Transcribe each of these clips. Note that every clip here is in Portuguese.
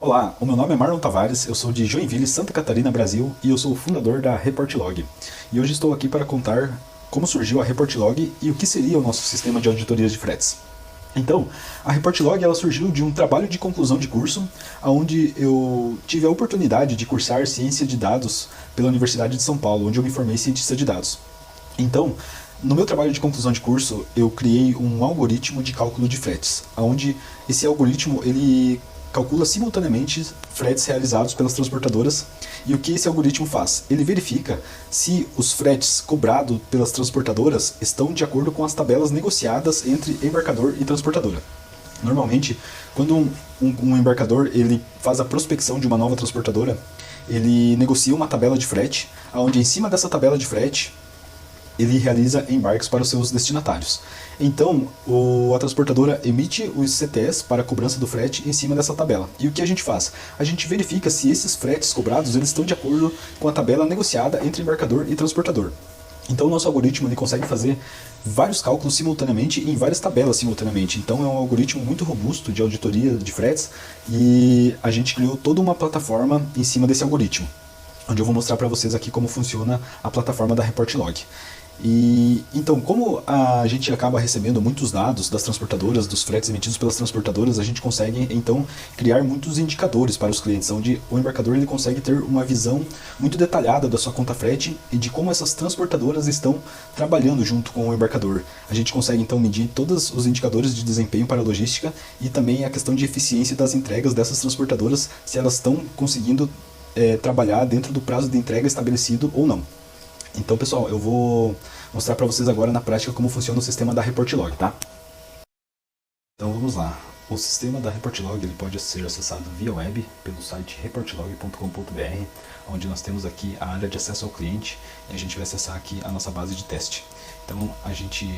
Olá, o meu nome é Marlon Tavares, eu sou de Joinville, Santa Catarina, Brasil, e eu sou o fundador da Reportlog. E hoje estou aqui para contar como surgiu a Reportlog e o que seria o nosso sistema de auditorias de fretes. Então, a Reportlog ela surgiu de um trabalho de conclusão de curso, onde eu tive a oportunidade de cursar ciência de dados pela Universidade de São Paulo, onde eu me formei cientista de dados. Então, no meu trabalho de conclusão de curso, eu criei um algoritmo de cálculo de fretes, onde esse algoritmo ele calcula simultaneamente fretes realizados pelas transportadoras. E o que esse algoritmo faz? Ele verifica se os fretes cobrados pelas transportadoras estão de acordo com as tabelas negociadas entre embarcador e transportadora. Normalmente, quando um embarcador ele faz a prospecção de uma nova transportadora, ele negocia uma tabela de frete, onde em cima dessa tabela de frete ele realiza embarques para os seus destinatários. Então, a transportadora emite os CTS para a cobrança do frete em cima dessa tabela. E o que a gente faz? A gente verifica se esses fretes cobrados eles estão de acordo com a tabela negociada entre embarcador e transportador. Então, o nosso algoritmo ele consegue fazer vários cálculos simultaneamente em várias tabelas simultaneamente. Então, é um algoritmo muito robusto de auditoria de fretes e a gente criou toda uma plataforma em cima desse algoritmo, onde eu vou mostrar para vocês aqui como funciona a plataforma da Reportlog. E então, como a gente acaba recebendo muitos dados das transportadoras, dos fretes emitidos pelas transportadoras, a gente consegue então criar muitos indicadores para os clientes, onde o embarcador ele consegue ter uma visão muito detalhada da sua conta frete e de como essas transportadoras estão trabalhando junto com o embarcador. A gente consegue então medir todos os indicadores de desempenho para a logística e também a questão de eficiência das entregas dessas transportadoras, se elas estão conseguindo trabalhar dentro do prazo de entrega estabelecido ou não. Então, pessoal, eu vou mostrar para vocês agora na prática como funciona o sistema da Reportlog, tá? Então, vamos lá. O sistema da Reportlog ele pode ser acessado via web pelo site reportlog.com.br, onde nós temos aqui a área de acesso ao cliente e a gente vai acessar aqui a nossa base de teste. Então, a gente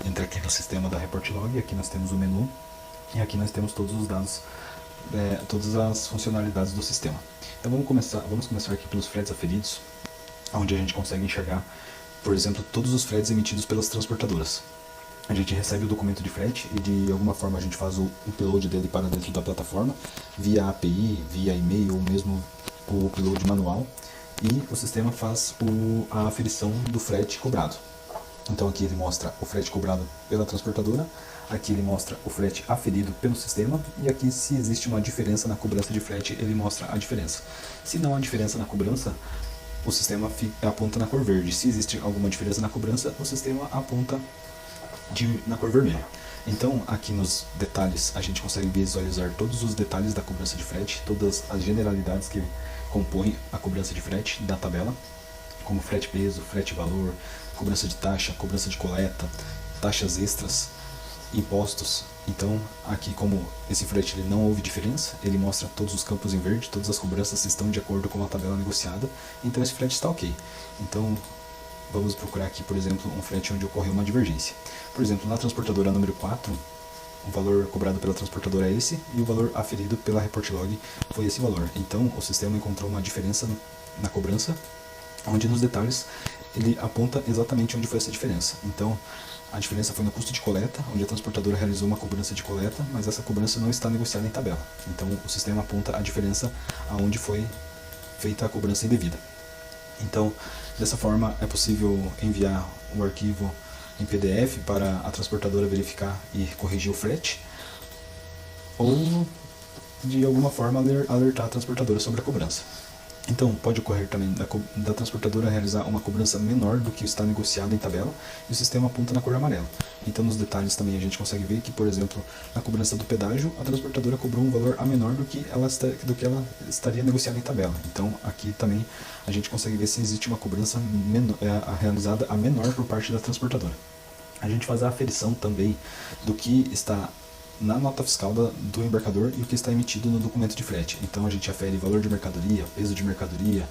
entra aqui no sistema da Reportlog, aqui nós temos o menu e aqui nós temos todos os dados, todas as funcionalidades do sistema. Então, vamos começar aqui pelos fretes aferidos, onde a gente consegue enxergar, por exemplo, todos os fretes emitidos pelas transportadoras. A gente recebe o documento de frete e de alguma forma a gente faz o upload dele para dentro da plataforma, via API, via e-mail ou mesmo o upload manual, e o sistema faz a aferição do frete cobrado. Então aqui ele mostra o frete cobrado pela transportadora, aqui ele mostra o frete aferido pelo sistema, e aqui se existe uma diferença na cobrança de frete, ele mostra a diferença. Se não há diferença na cobrança, o sistema aponta na cor verde. Se existe alguma diferença na cobrança, o sistema aponta na cor vermelha. Então, aqui nos detalhes, a gente consegue visualizar todos os detalhes da cobrança de frete, todas as generalidades que compõem a cobrança de frete da tabela, como frete peso, frete valor, cobrança de taxa, cobrança de coleta, taxas extras, impostos. Então, aqui como esse frete ele não houve diferença, ele mostra todos os campos em verde, todas as cobranças estão de acordo com a tabela negociada, então esse frete está ok. Então, vamos procurar aqui, por exemplo, um frete onde ocorreu uma divergência. Por exemplo, na transportadora número 4, o valor cobrado pela transportadora é esse, e o valor aferido pela Reportlog foi esse valor. Então, o sistema encontrou uma diferença na cobrança, onde nos detalhes ele aponta exatamente onde foi essa diferença. Então, a diferença foi no custo de coleta, onde a transportadora realizou uma cobrança de coleta, mas essa cobrança não está negociada em tabela. Então, o sistema aponta a diferença aonde foi feita a cobrança indevida. Então, dessa forma, é possível enviar o arquivo em PDF para a transportadora verificar e corrigir o frete, ou de alguma forma alertar a transportadora sobre a cobrança. Então, pode ocorrer também da transportadora realizar uma cobrança menor do que está negociado em tabela e o sistema aponta na cor amarela. Então, nos detalhes também a gente consegue ver que, por exemplo, na cobrança do pedágio, a transportadora cobrou um valor a menor do que ela estaria negociada em tabela. Então, aqui também a gente consegue ver se existe uma cobrança realizada a menor por parte da transportadora. A gente faz a aferição também do que está na nota fiscal do embarcador e o que está emitido no documento de frete. Então a gente afere valor de mercadoria, peso de mercadoria,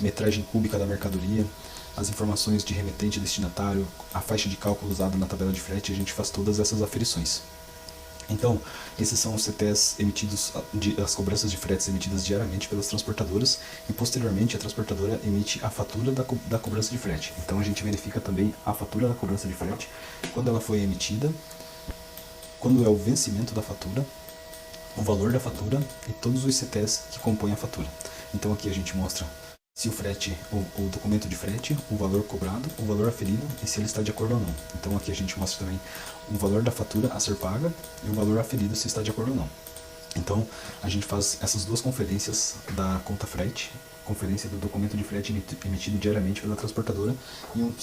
metragem cúbica da mercadoria, as informações de remetente e destinatário, a faixa de cálculo usada na tabela de frete, a gente faz todas essas aferições. Então, esses são os CTS emitidos, as cobranças de fretes emitidas diariamente pelas transportadoras, e posteriormente a transportadora emite a fatura da cobrança de frete. Então a gente verifica também a fatura da cobrança de frete, quando ela foi emitida, quando é o vencimento da fatura, o valor da fatura e todos os CTs que compõem a fatura. Então aqui a gente mostra se o frete, o documento de frete, o valor cobrado, o valor aferido e se ele está de acordo ou não. Então aqui a gente mostra também o valor da fatura a ser paga e o valor aferido se está de acordo ou não. Então a gente faz essas duas conferências da conta frete, conferência do documento de frete emitido diariamente pela transportadora e uma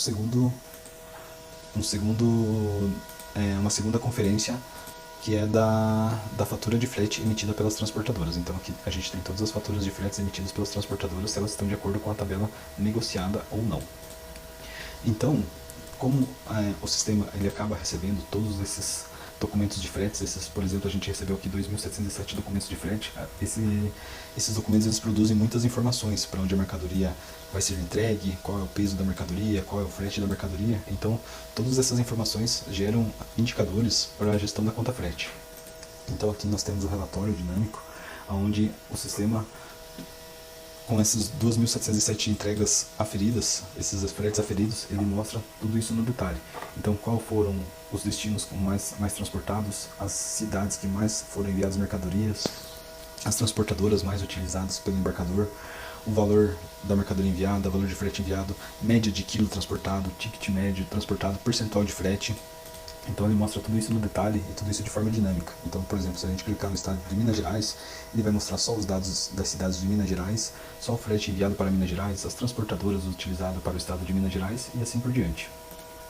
segunda conferência que é da fatura de frete emitida pelas transportadoras. Então aqui a gente tem todas as faturas de fretes emitidas pelas transportadoras, se elas estão de acordo com a tabela negociada ou não. Então, como o sistema ele acaba recebendo todos esses documentos de fretes, por exemplo, a gente recebeu aqui 2.707 documentos de frete, esses documentos eles produzem muitas informações para onde a mercadoria vai ser entregue, qual é o peso da mercadoria, qual é o frete da mercadoria. Então, todas essas informações geram indicadores para a gestão da conta frete. Então, aqui nós temos o relatório dinâmico, onde o sistema, com essas 2.707 entregas aferidas, esses fretes aferidos, ele mostra tudo isso no detalhe. Então, qual foram os destinos mais transportados, as cidades que mais foram enviadas mercadorias, as transportadoras mais utilizadas pelo embarcador, o valor da mercadoria enviada, valor de frete enviado, média de quilo transportado, ticket médio transportado, percentual de frete. Então ele mostra tudo isso no detalhe e tudo isso de forma dinâmica. Então, por exemplo, se a gente clicar no estado de Minas Gerais, ele vai mostrar só os dados das cidades de Minas Gerais, só o frete enviado para Minas Gerais, as transportadoras utilizadas para o estado de Minas Gerais e assim por diante.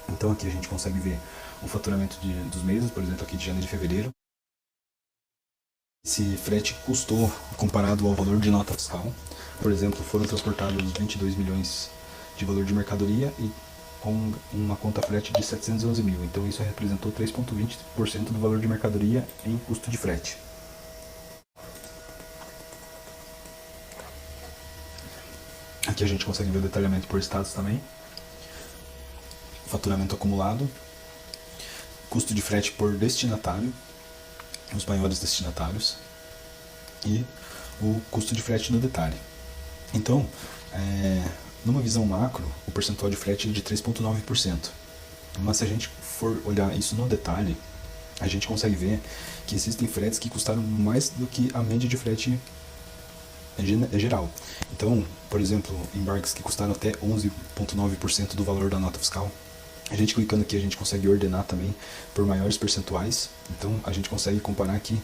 Então aqui a gente consegue ver o faturamento dos meses, por exemplo, aqui de janeiro e fevereiro. Esse frete custou comparado ao valor de nota fiscal. Por exemplo, foram transportados 22 milhões de valor de mercadoria e com uma conta frete de 711 mil. Então isso representou 3,20% do valor de mercadoria em custo de frete. Aqui a gente consegue ver o detalhamento por estados também. Faturamento acumulado. Custo de frete por destinatário, os maiores destinatários. E o custo de frete no detalhe. Então, numa visão macro, o percentual de frete é de 3,9%. Mas se a gente for olhar isso no detalhe, a gente consegue ver que existem fretes que custaram mais do que a média de frete geral. Então, por exemplo, embarques que custaram até 11,9% do valor da nota fiscal. A gente clicando aqui, a gente consegue ordenar também por maiores percentuais. Então, a gente consegue comparar aqui,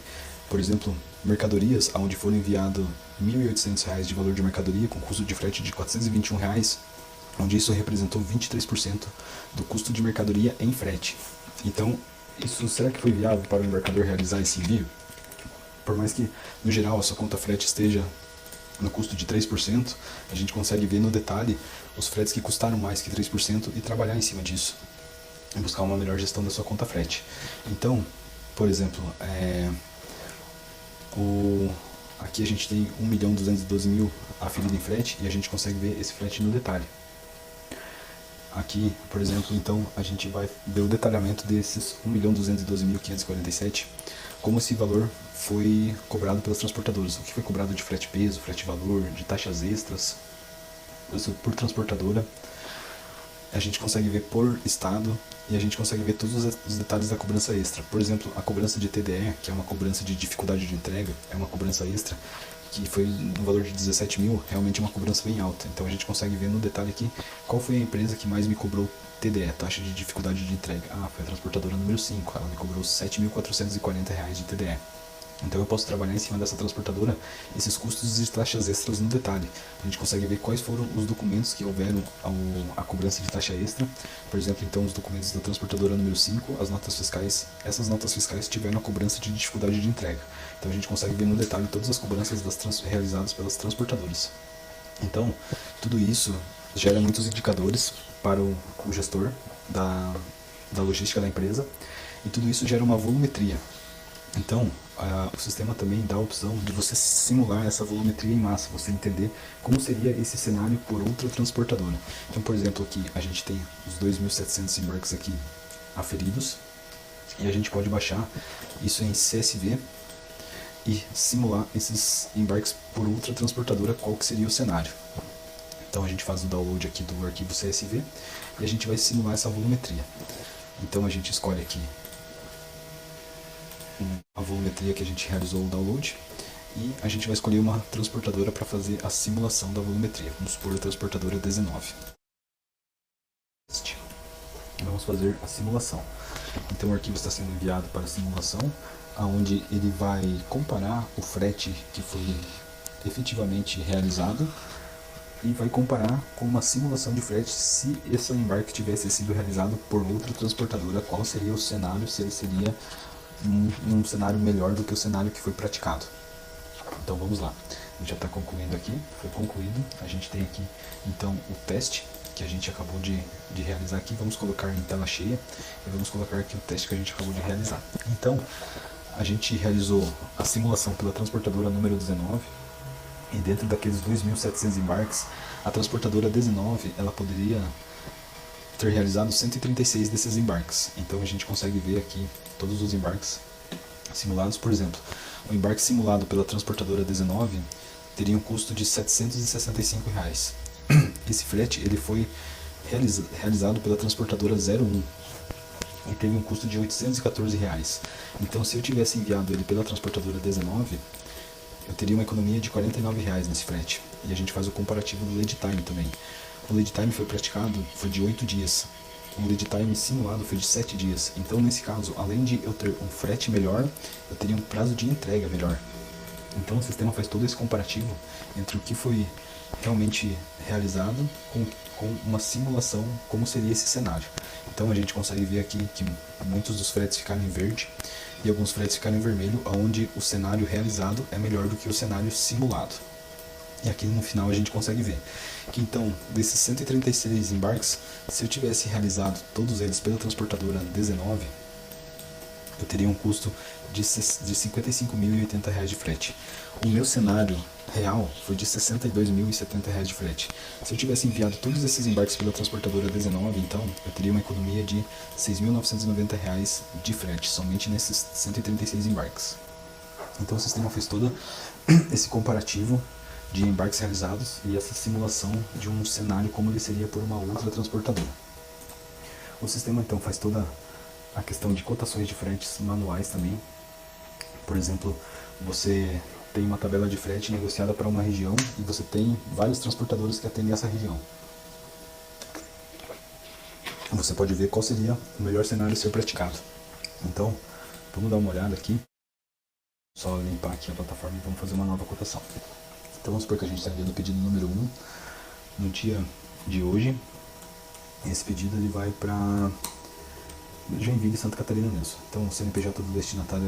por exemplo, mercadorias onde foram enviados R$ 1.800 de valor de mercadoria com custo de frete de R$ 421, onde isso representou 23% do custo de mercadoria em frete. Então, será que foi viável para o embarcador realizar esse envio? Por mais que, no geral, a sua conta frete esteja no custo de 3%, a gente consegue ver no detalhe os fretes que custaram mais que 3% e trabalhar em cima disso, e buscar uma melhor gestão da sua conta frete. Então, por exemplo, aqui a gente tem 1.212.000 aferido em frete e a gente consegue ver esse frete no detalhe. Aqui, por exemplo, então a gente vai ver o detalhamento desses 1.212.547, como esse valor foi cobrado pelas transportadoras, o que foi cobrado de frete peso, frete valor, de taxas extras, isso por transportadora. A gente consegue ver por estado e a gente consegue ver todos os detalhes da cobrança extra. Por exemplo, a cobrança de TDE, que é uma cobrança de dificuldade de entrega, é uma cobrança extra, que foi no valor de 17 mil, realmente é uma cobrança bem alta. Então a gente consegue ver no detalhe aqui qual foi a empresa que mais me cobrou TDE, taxa de dificuldade de entrega. Foi a transportadora número 5, ela me cobrou R$ 7.440 de TDE. Então eu posso trabalhar em cima dessa transportadora esses custos e taxas extras no detalhe. A gente consegue ver quais foram os documentos que houveram a cobrança de taxa extra. Por exemplo, então os documentos da transportadora número 5, as notas fiscais, essas notas fiscais tiveram a cobrança de dificuldade de entrega. Então a gente consegue ver no detalhe todas as cobranças realizadas pelas transportadoras. Então, tudo isso gera muitos indicadores para o gestor da logística da empresa e tudo isso gera uma volumetria. Então, o sistema também dá a opção de você simular essa volumetria em massa, você entender como seria esse cenário por outra transportadora. Então, por exemplo, aqui a gente tem os 2.700 embarques aqui aferidos e a gente pode baixar isso em CSV e simular esses embarques por outra transportadora, qual que seria o cenário. Então a gente faz o download aqui do arquivo CSV e a gente vai simular essa volumetria. Então a gente escolhe aqui a volumetria que a gente realizou o download e a gente vai escolher uma transportadora para fazer a simulação da volumetria. Vamos supor a transportadora 19. Vamos fazer a simulação. Então o arquivo está sendo enviado para a simulação, onde ele vai comparar o frete que foi efetivamente realizado e vai comparar com uma simulação de frete se esse embarque tivesse sido realizado por outra transportadora, qual seria o cenário, se ele seria um cenário melhor do que o cenário que foi praticado. Então vamos lá, a gente já está concluindo aqui, foi concluído, a gente tem aqui então o teste que a gente acabou de realizar aqui, vamos colocar em tela cheia e vamos colocar aqui o teste que a gente acabou de realizar. Então, a gente realizou a simulação pela transportadora número 19 e dentro daqueles 2.700 embarques, a transportadora 19 ela poderia ter realizado 136 desses embarques. Então a gente consegue ver aqui todos os embarques simulados. Por exemplo, o embarque simulado pela transportadora 19 teria um custo de R$ 765. Esse frete ele foi realizado pela transportadora 01 e teve um custo de R$ 814. Então, se eu tivesse enviado ele pela transportadora 19, eu teria uma economia de R$ 49 nesse frete. E a gente faz o comparativo do lead time também. O lead time foi praticado, foi de 8 dias. O lead time simulado foi de 7 dias. Então, nesse caso, além de eu ter um frete melhor, eu teria um prazo de entrega melhor. Então, o sistema faz todo esse comparativo entre o que foi realmente realizado com uma simulação, como seria esse cenário. Então a gente consegue ver aqui que muitos dos fretes ficaram em verde e alguns fretes ficaram em vermelho, onde o cenário realizado é melhor do que o cenário simulado. E aqui no final a gente consegue ver que então desses 136 embarques, se eu tivesse realizado todos eles pela transportadora 19, eu teria um custo de R$ 55.080 de frete. O meu cenário real foi de R$ 62.070 de frete. Se eu tivesse enviado todos esses embarques pela transportadora 19, então eu teria uma economia de R$ 6.990 de frete, somente nesses 136 embarques. Então o sistema fez todo esse comparativo de embarques realizados e essa simulação de um cenário como ele seria por uma outra transportadora. O sistema então faz toda a questão de cotações de fretes manuais também. Por exemplo, você tem uma tabela de frete negociada para uma região e você tem vários transportadores que atendem essa região. Você pode ver qual seria o melhor cenário a ser praticado. Então, vamos dar uma olhada aqui. Só limpar aqui a plataforma e vamos fazer uma nova cotação. Então vamos supor que a gente está enviando o pedido número 1 no dia de hoje. Esse pedido ele vai para Joinville, Santa Catarina mesmo. Então o CNPJ do destinatário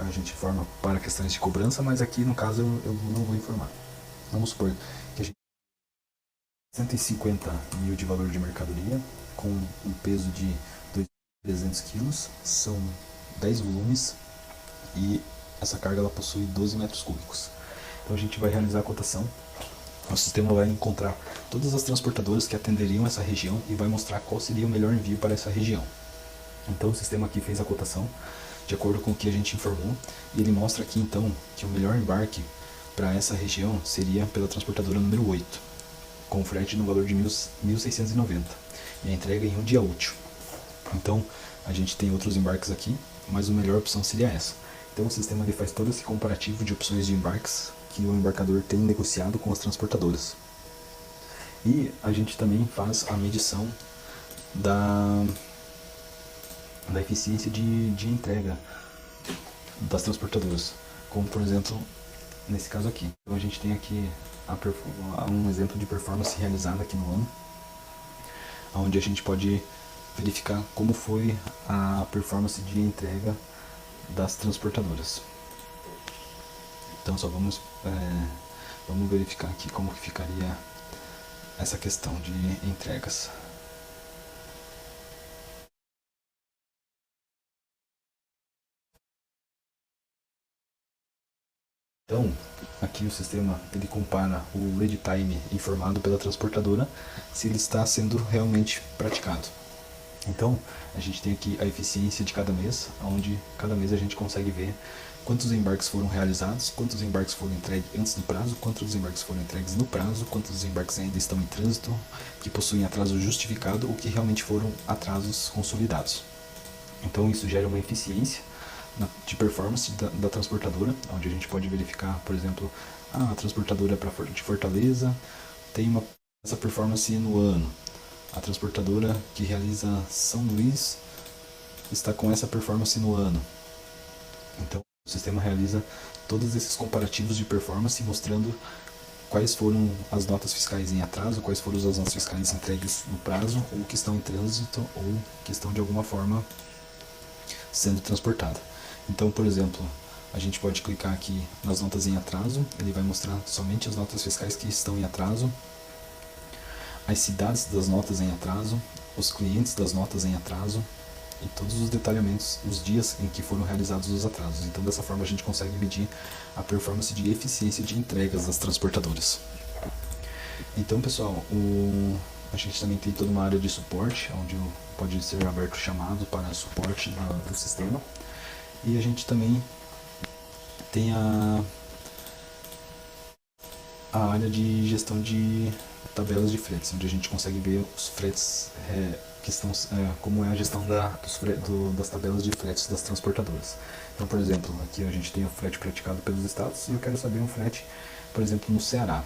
a gente informa para questões de cobrança, mas aqui no caso eu não vou informar. Vamos supor que a gente tem 150 mil de valor de mercadoria com um peso de 2.300 kg, são 10 volumes e essa carga ela possui 12 metros cúbicos. Então a gente vai realizar a cotação. O sistema vai encontrar todas as transportadoras que atenderiam essa região e vai mostrar qual seria o melhor envio para essa região. Então o sistema aqui fez a cotação de acordo com o que a gente informou e ele mostra aqui então que o melhor embarque para essa região seria pela transportadora número 8, com frete no valor de 1.690 e a entrega em um dia útil. Então a gente tem outros embarques aqui, mas a melhor opção seria essa. Então o sistema ele faz todo esse comparativo de opções de embarques que o embarcador tem negociado com as transportadoras. E a gente também faz a medição da eficiência de entrega das transportadoras, como por exemplo nesse caso aqui. Então a gente tem aqui um exemplo de performance realizada aqui no ano, onde a gente pode verificar como foi a performance de entrega das transportadoras. Então só vamos verificar aqui como que ficaria essa questão de entregas. Então, aqui o sistema ele compara o lead time informado pela transportadora se ele está sendo realmente praticado. Então, a gente tem aqui a eficiência de cada mês, onde cada mês a gente consegue ver quantos embarques foram realizados, quantos embarques foram entregues antes do prazo, quantos embarques foram entregues no prazo, quantos embarques ainda estão em trânsito, que possuem atraso justificado ou que realmente foram atrasos consolidados. Então, isso gera uma eficiência de performance da transportadora, onde a gente pode verificar, por exemplo, a transportadora de Fortaleza tem essa performance no ano. A transportadora que realiza São Luís está com essa performance no ano. Então, o sistema realiza todos esses comparativos de performance, mostrando quais foram as notas fiscais em atraso, quais foram as notas fiscais entregues no prazo, ou que estão em trânsito, ou que estão de alguma forma sendo transportadas. Então, por exemplo, a gente pode clicar aqui nas notas em atraso, ele vai mostrar somente as notas fiscais que estão em atraso, as cidades das notas em atraso, os clientes das notas em atraso e todos os detalhamentos, os dias em que foram realizados os atrasos. Então, dessa forma, a gente consegue medir a performance de eficiência de entregas das transportadoras. Então, pessoal, a gente também tem toda uma área de suporte, onde pode ser aberto chamado para suporte do sistema. E a gente também tem a área de gestão de tabelas de fretes, onde a gente consegue ver os fretes que estão, como é a gestão das tabelas de fretes das transportadoras. Então, por exemplo, aqui a gente tem o frete praticado pelos estados e eu quero saber um frete, por exemplo, no Ceará.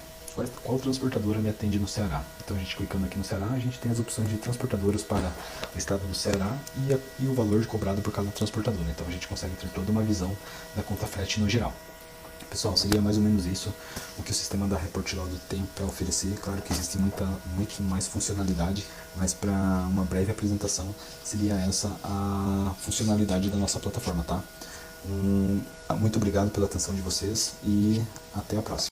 Qual transportadora me atende no Ceará? Então, a gente clicando aqui no Ceará, a gente tem as opções de transportadoras para o estado do Ceará e o valor cobrado por cada transportadora. Então, a gente consegue ter toda uma visão da conta frete no geral. Pessoal, seria mais ou menos isso o que o sistema da Reportlog tem para oferecer. Claro que existe muito mais funcionalidade, mas para uma breve apresentação seria essa a funcionalidade da nossa plataforma, tá? Muito obrigado pela atenção de vocês e até a próxima.